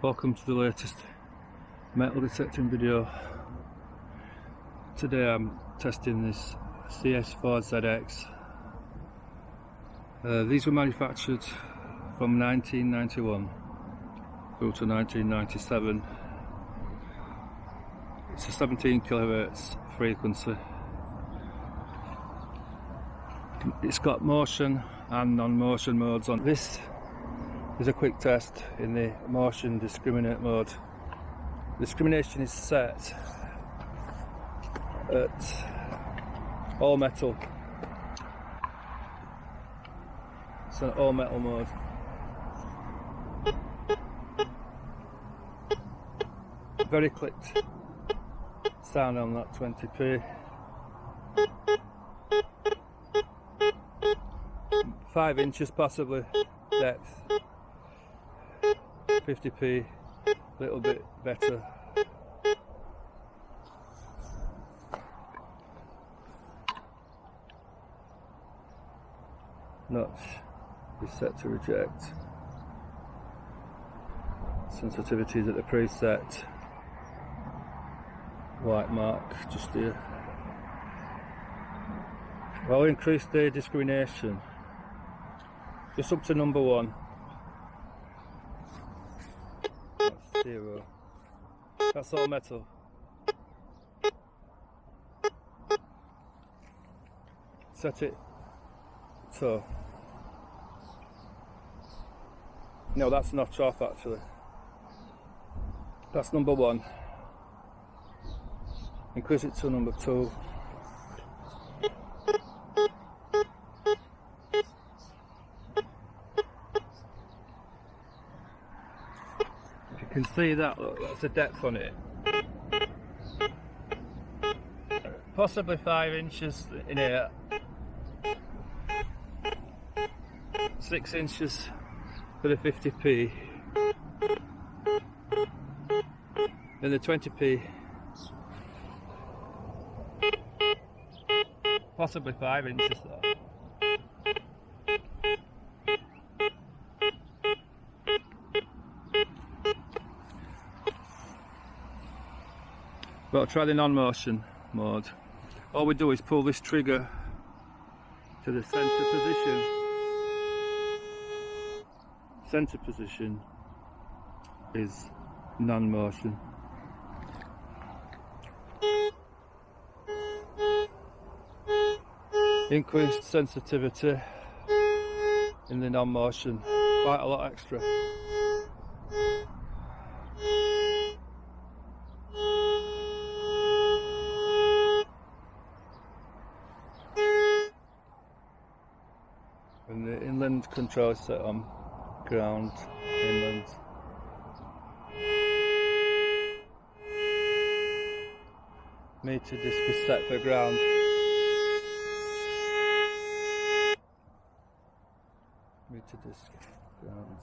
Welcome to the latest metal detecting video. Today I'm testing this CS4ZX. These were manufactured from 1991 through to 1997. It's a 17 kHz frequency. It's got motion and non-motion modes on. This is a quick test in the motion discriminate mode. Discrimination is set at all metal. It's an all metal mode. Very clicked sound on that 20p. 5 inches possibly depth. 50p, a little bit better. Notch is set to reject. Sensitivity is at the preset. White mark just here. I'll increase the discrimination just up to number 1. That's 0. That's all metal. Set it so. No, that's notch off actually. That's number 1. Increase it to number 2. You can see that, look, that's the depth on it. Possibly 5 inches in here. 6 inches for the 50p. Then the 20p. Possibly 5 inches though. But I'll try the non-motion mode. All we do is pull this trigger to the center position. Center position is non-motion. Increased sensitivity in the non-motion, quite a lot extra. And the inland control is set on ground, inland. Meter disc is set for ground. Meter disc, ground.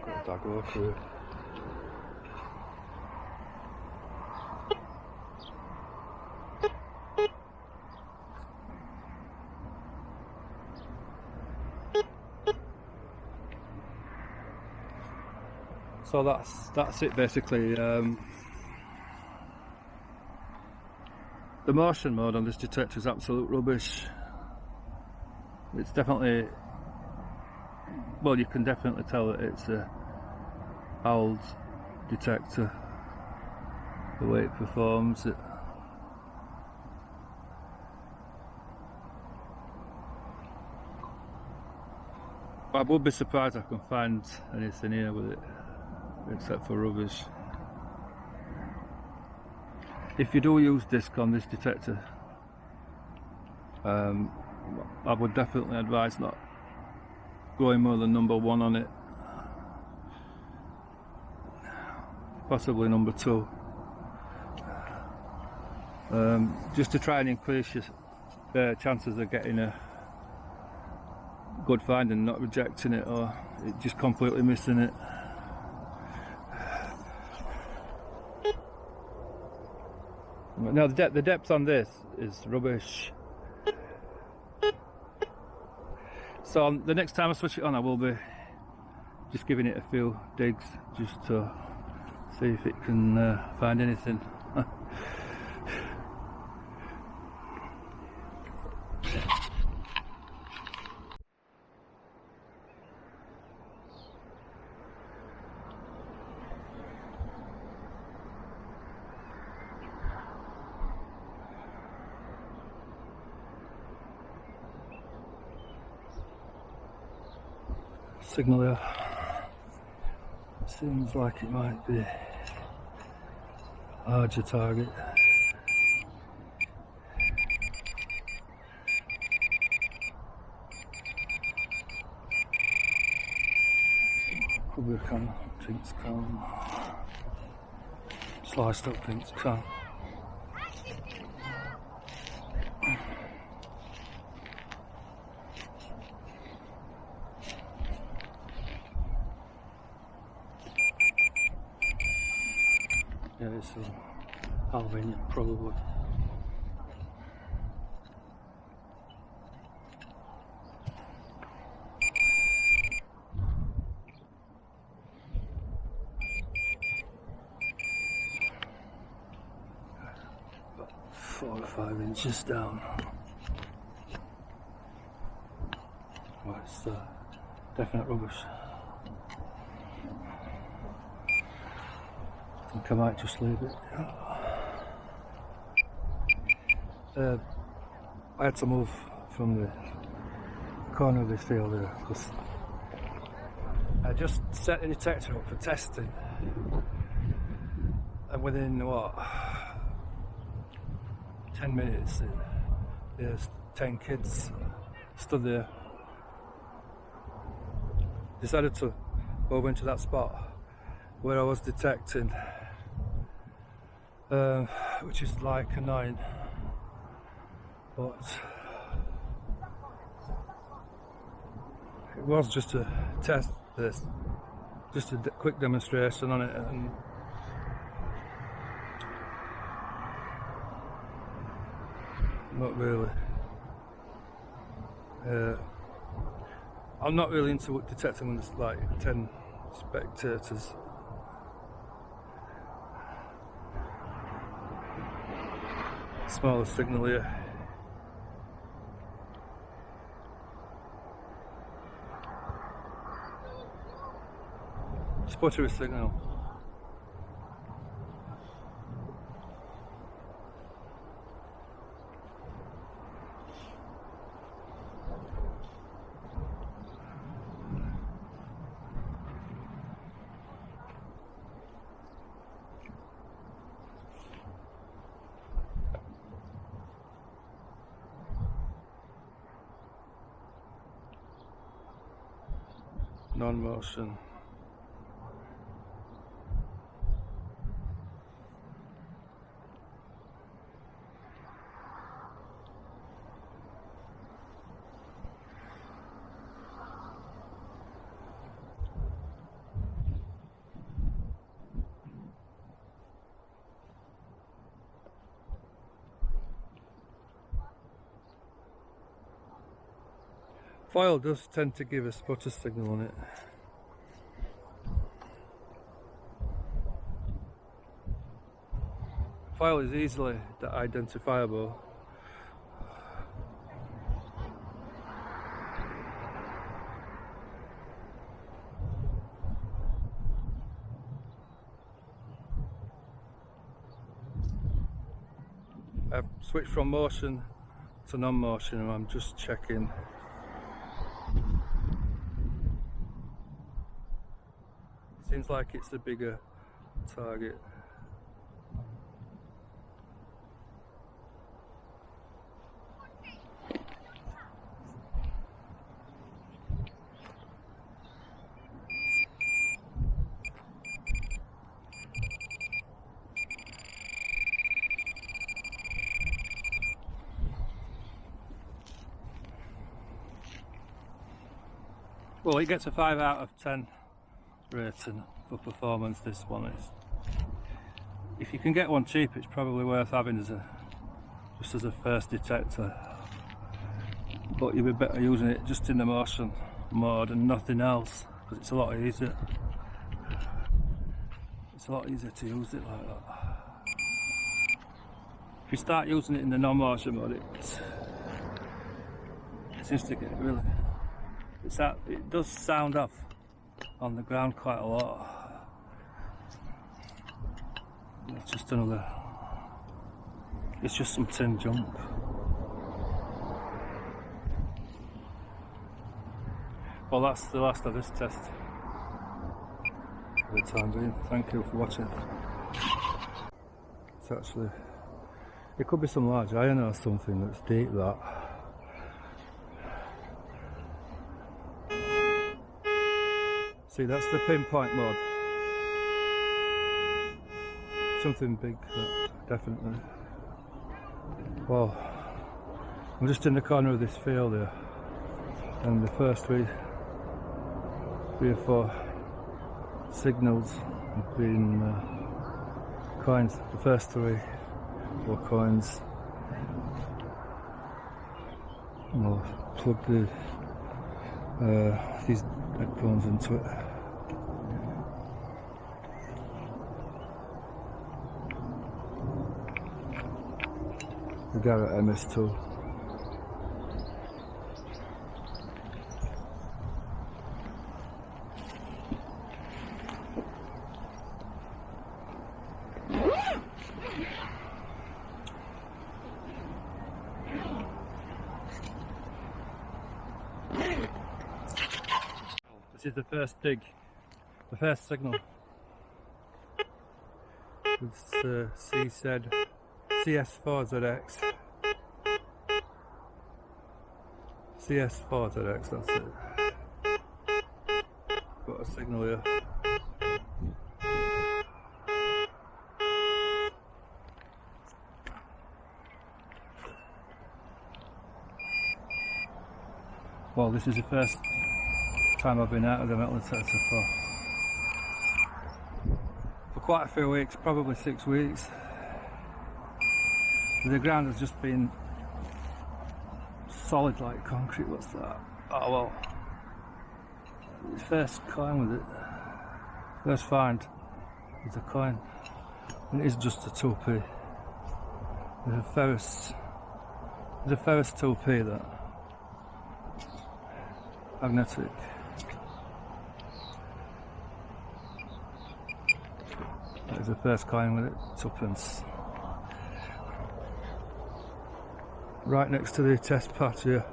Got a dagger through. So that's it basically. The motion mode on this detector is absolute rubbish. It's definitely, well, you can definitely tell that it's a old detector, the way it performs. I would be surprised if I can find anything here with it except for rubbish. If you do use disc on this detector, I would definitely advise not going more than number 1 on it. Possibly number 2. Just to try and increase your chances of getting a good find and not rejecting it, or it just completely missing it. Now the depth on this is rubbish. So the next time I switch it on, I will be just giving it a few digs just to see if it can find anything. Signal there. Seems like it might be a larger target. Could be a can, drinks can. Sliced up drinks can. Yeah, it's Albanian, probably. About 4 or 5 inches down. Well, it's definite rubbish. I think I might just leave it. I had to move from the corner of this field here because I just set the detector up for testing, and within what 10 minutes there's 10 kids stood there. Decided to move into that spot where I was detecting, which is like annoying, but it was just a test, this, just a quick demonstration on it, and not really. I'm not really into detecting when there's like 10 spectators. Smaller signal here. Sputtery signal. Non-motion. Foil does tend to give a sputter signal on it. Foil is easily identifiable. I've switched from motion to non-motion and I'm just checking. Seems like it's a bigger target. Well, it gets a 5 out of 10 rating for performance. This one is, if you can get one cheap, it's probably worth having as just as a first detector. but you'd be better using it just in the motion mode and nothing else, because it's a lot easier. It's a lot easier to use it like that. If you start using it in the non-motion mode, it seems to get really... it does sound off on the ground quite a lot. It's just another... it's just some tin junk. Well, that's the last of this test for the time being. Thank you for watching. It's actually... it could be some large iron or something that's deep, that. See, that's the pinpoint mode. Something big, that, definitely. Well, I'm just in the corner of this field here, and the first three or four signals have been coins. The first three were coins. And I'll plug these headphones into it. The Garrett MS2. This is the first dig, the first signal. It's CS4ZX. CS4ZX, that's it. Got a signal here. Well, this is the first time I've been out of the metal detector for quite a few weeks, probably 6 weeks. The ground has just been solid like concrete. What's that? Oh well, first coin with it, first find is a coin, and it is just a 2p. There's a ferrous 2p, that magnetic. That is the first coin with it, 2p. Right next to the test patch here.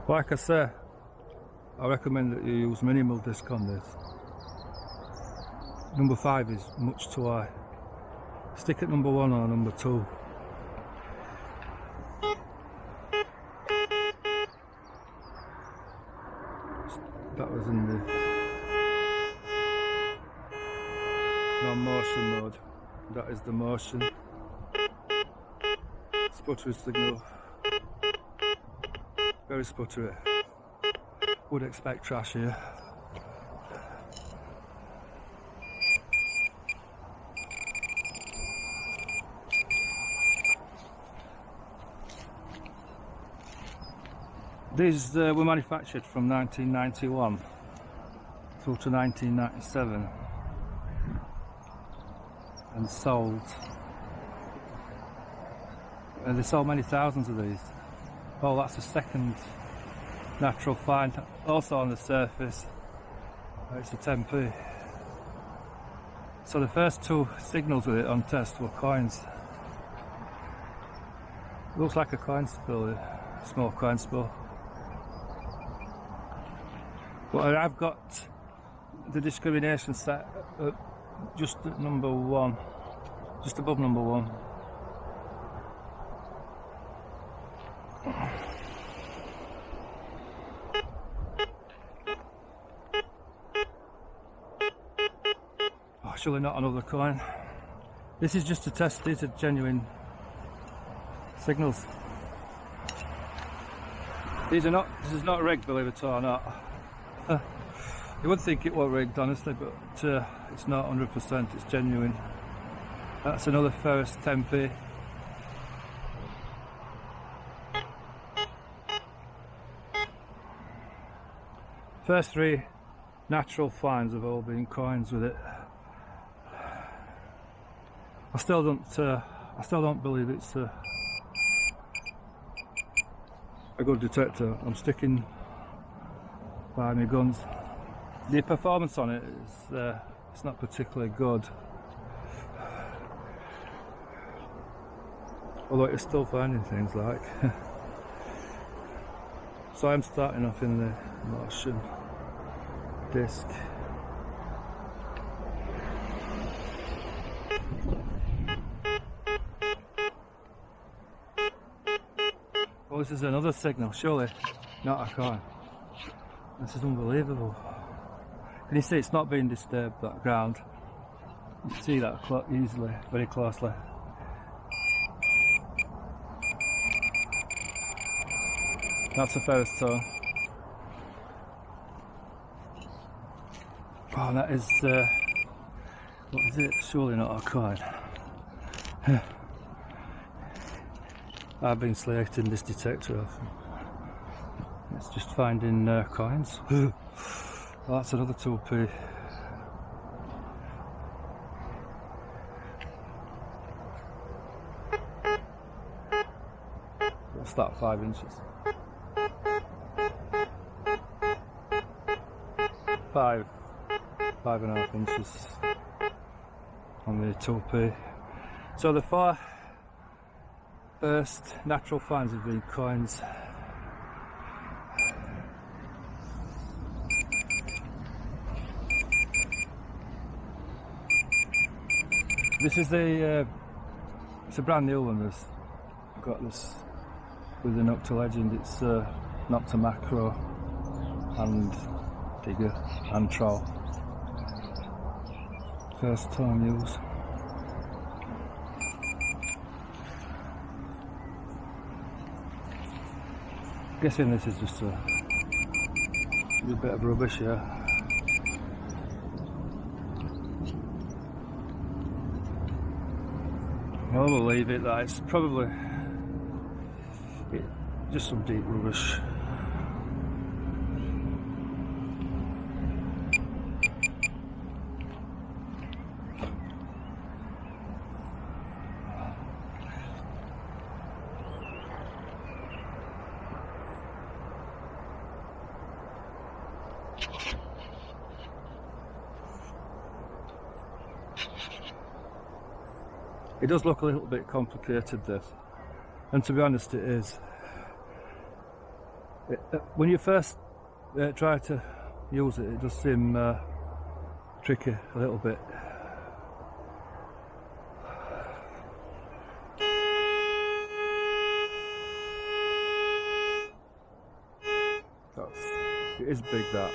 Like I say, I recommend that you use minimal disc on this. Number 5 is much too high. Stick at number 1 or number 2. That was in the non-motion mode. That is the motion. Sputtery signal. Very sputtery. Would expect trash here. These were manufactured from 1991 through to 1997 and sold. They sold many thousands of these. Oh, that's a second natural find, also on the surface. It's a 10p. So the first 2 signals with it on test were coins. Looks like a coin spill, a small coin spill. But I've got the discrimination set just at number 1, just above number 1. Oh, surely not another coin. This is just to test these are genuine signals. This is not rigged, believe it or not. You would think it was rigged, honestly, but it's not 100%, it's genuine. That's another Ferris Tempe. First three natural finds have all been coins with it. I still don't believe it's a good detector. I'm sticking by my guns. The performance on it is it's not particularly good, although it's still finding things like. So I'm starting off in the Martian disc. Oh, this is another signal, surely not a coin. This is unbelievable. Can you see it's not being disturbed, that ground? You can see that easily, very closely. That's a Ferris tone. Oh, that is, what is it? Surely not a coin. I've been selecting this detector often. It's just finding coins. Oh, that's another 2p. What's that, 5 inches? 5.5 inches on the 2p. So the 4 first natural finds have been coins. This is it's a brand new one. I've got this with the Nocta Legend. It's Nocta Macro and Digger and Troll. First time use. Guessing this is just a bit of rubbish here. I will leave it that it's probably just some deep rubbish. It does look a little bit complicated, this, and to be honest it is. When you first try to use it, it does seem tricky a little bit. It is big, that.